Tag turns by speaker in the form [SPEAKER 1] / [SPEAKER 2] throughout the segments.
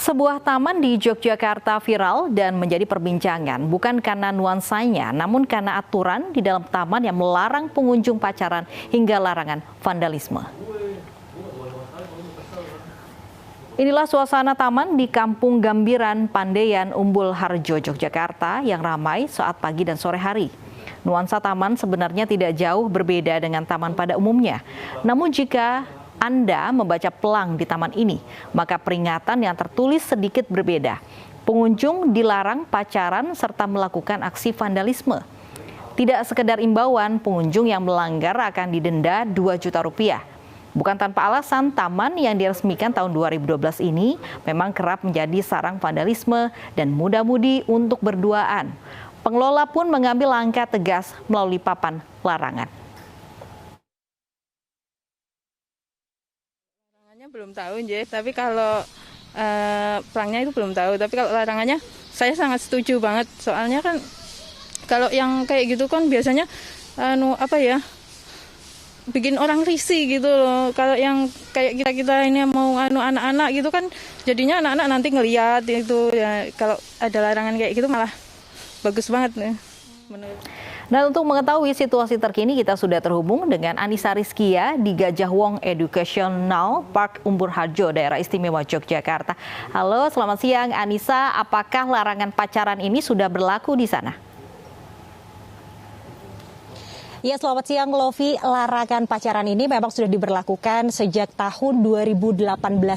[SPEAKER 1] Sebuah taman di Yogyakarta viral dan menjadi perbincangan bukan karena nuansanya, namun karena aturan di dalam taman yang melarang pengunjung pacaran hingga larangan vandalisme. Inilah suasana taman di Kampung Gambiran, Pandeyan, Umbul Harjo, Yogyakarta yang ramai saat pagi dan sore hari. Nuansa taman sebenarnya tidak jauh berbeda dengan taman pada umumnya. Namun jika Anda membaca pelang di taman ini, maka peringatan yang tertulis sedikit berbeda. Pengunjung dilarang pacaran serta melakukan aksi vandalisme. Tidak sekedar imbauan, pengunjung yang melanggar akan didenda 2 juta rupiah. Bukan tanpa alasan, taman yang diresmikan tahun 2012 ini memang kerap menjadi sarang vandalisme dan muda-mudi untuk berduaan. Pengelola pun mengambil langkah tegas melalui papan larangan.
[SPEAKER 2] Larangannya belum tahu, tapi kalau pelangnya itu belum tahu. Tapi kalau larangannya saya sangat setuju banget. Soalnya kan kalau yang kayak gitu kan biasanya bikin orang risih gitu loh. Kalau yang kayak kita ini mau anak-anak gitu kan jadinya anak-anak nanti ngeliat itu ya. Kalau ada larangan kayak gitu malah bagus banget nih menurut.
[SPEAKER 1] Dan untuk mengetahui situasi terkini kita sudah terhubung dengan Anissa Rizkia di Gajah Wong Educational Park Umbul Harjo, Daerah Istimewa Yogyakarta. Halo, selamat siang Anissa. Apakah larangan pacaran ini sudah berlaku di sana?
[SPEAKER 3] Ya, selamat siang Lovi. Larangan pacaran ini memang sudah diberlakukan sejak tahun 2018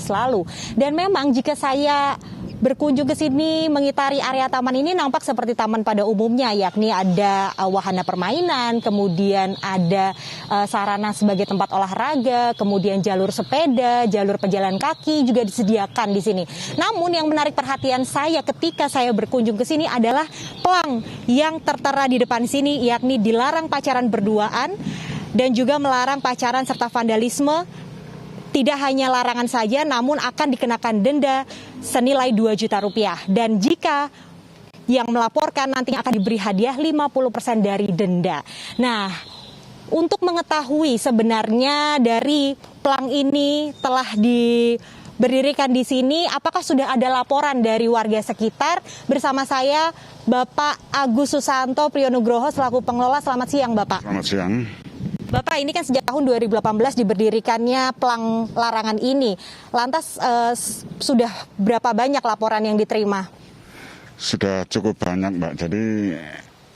[SPEAKER 3] lalu. Dan memang jika saya berkunjung ke sini mengitari area taman ini nampak seperti taman pada umumnya, yakni ada wahana permainan, kemudian ada sarana sebagai tempat olahraga, kemudian jalur sepeda, jalur pejalan kaki juga disediakan di sini. Namun yang menarik perhatian saya ketika saya berkunjung ke sini adalah pelang yang tertera di depan sini, yakni dilarang pacaran berduaan dan juga melarang pacaran serta vandalisme. Tidak hanya larangan saja, namun akan dikenakan denda senilai 2 juta rupiah. Dan jika yang melaporkan nantinya akan diberi hadiah 50% dari denda. Nah, untuk mengetahui sebenarnya dari pelang ini telah berdirikan di sini, apakah sudah ada laporan dari warga sekitar? Bersama saya Bapak Agus Susanto Priyonugroho selaku pengelola. Selamat siang Bapak.
[SPEAKER 4] Selamat siang.
[SPEAKER 3] Bapak, ini kan sejak tahun 2018 diberdirikannya pelang larangan ini. Lantas sudah berapa banyak laporan yang diterima?
[SPEAKER 4] Sudah cukup banyak, Mbak. Jadi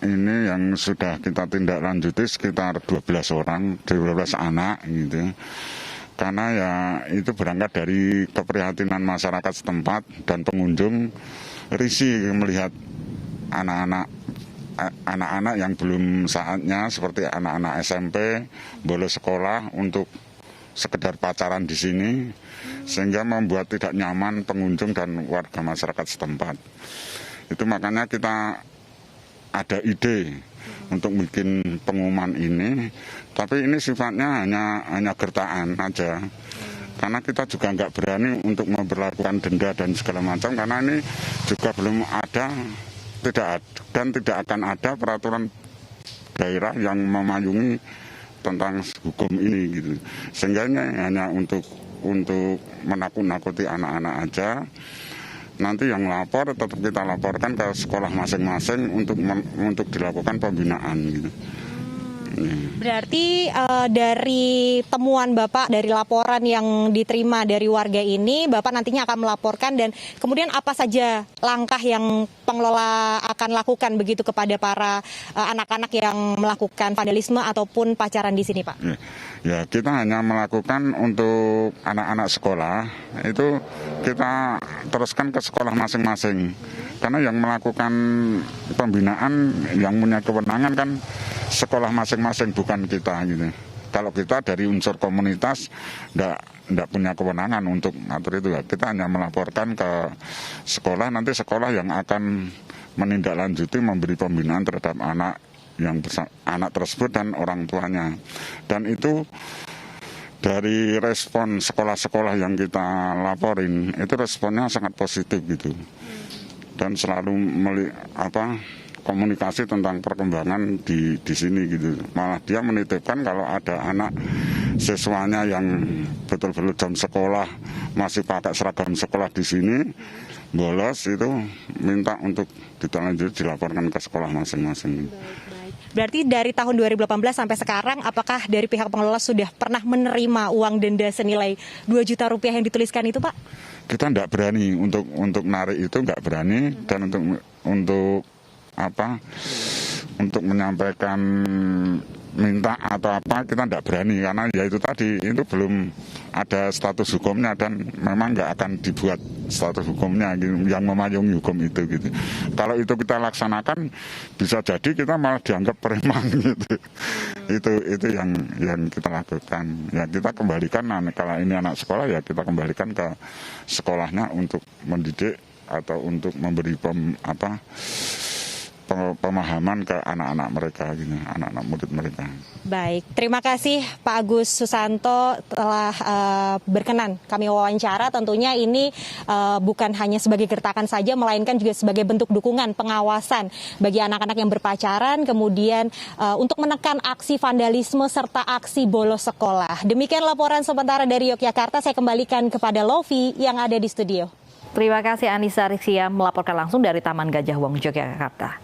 [SPEAKER 4] ini yang sudah kita tindak lanjuti sekitar 12 orang, 12 anak gitu. Karena ya itu berangkat dari keprihatinan masyarakat setempat dan pengunjung risih melihat anak-anak yang belum saatnya seperti anak-anak SMP bolos sekolah untuk sekedar pacaran di sini sehingga membuat tidak nyaman pengunjung dan warga masyarakat setempat. Itu makanya kita ada ide untuk bikin pengumuman ini, tapi ini sifatnya hanya gertaan aja. Karena kita juga nggak berani untuk memperlakukan denda dan segala macam karena ini juga belum ada tidak akan ada peraturan daerah yang memayungi tentang hukum ini gitu. Sehingga ini hanya untuk menakut-nakuti anak-anak aja. Nanti yang lapor tetap kita laporkan ke sekolah masing-masing untuk dilakukan pembinaan gitu.
[SPEAKER 3] Berarti dari temuan Bapak, dari laporan yang diterima dari warga ini, Bapak nantinya akan melaporkan dan kemudian apa saja langkah yang pengelola akan lakukan begitu kepada para anak-anak yang melakukan vandalisme ataupun pacaran di sini, Pak?
[SPEAKER 4] Ya, kita hanya melakukan untuk anak-anak sekolah, itu kita teruskan ke sekolah masing-masing. Karena yang melakukan pembinaan, yang punya kewenangan kan sekolah masing-masing, bukan kita gitu. Kalau kita dari unsur komunitas enggak punya kewenangan untuk ngatur itu ya. Kita hanya melaporkan ke sekolah, nanti sekolah yang akan menindaklanjuti memberi pembinaan terhadap anak tersebut dan orang tuanya. Dan itu dari respon sekolah-sekolah yang kita laporin, itu responnya sangat positif gitu. Dan selalu komunikasi tentang perkembangan di sini gitu. Malah dia menitipkan kalau ada anak siswanya yang betul-betul jam sekolah masih pakai seragam sekolah di sini bolos, itu minta untuk ditindaklanjuti, dilaporkan ke sekolah masing-masing.
[SPEAKER 3] Berarti dari tahun 2018 sampai sekarang, apakah dari pihak pengelola sudah pernah menerima uang denda senilai 2 juta rupiah yang dituliskan itu, Pak?
[SPEAKER 4] Kita tidak berani untuk narik itu, nggak berani, dan untuk menyampaikan minta atau apa kita tidak berani, karena ya itu tadi, itu belum ada status hukumnya dan memang nggak akan dibuat status hukumnya yang memayungi hukum itu gitu. Kalau itu kita laksanakan bisa jadi kita malah dianggap preman gitu. Itu yang kita lakukan. Ya kita kembalikan, kalau ini anak sekolah ya kita kembalikan ke sekolahnya untuk mendidik atau untuk memberi pemahaman ke anak-anak mereka, gitu, anak-anak murid mereka.
[SPEAKER 3] Baik, terima kasih Pak Agus Susanto telah berkenan kami wawancara. Tentunya ini bukan hanya sebagai gertakan saja, melainkan juga sebagai bentuk dukungan pengawasan bagi anak-anak yang berpacaran, kemudian untuk menekan aksi vandalisme serta aksi bolos sekolah. Demikian laporan sementara dari Yogyakarta. Saya kembalikan kepada Lofi yang ada di studio.
[SPEAKER 1] Terima kasih Anissa Riksia melaporkan langsung dari Taman Gajah Wong, Yogyakarta.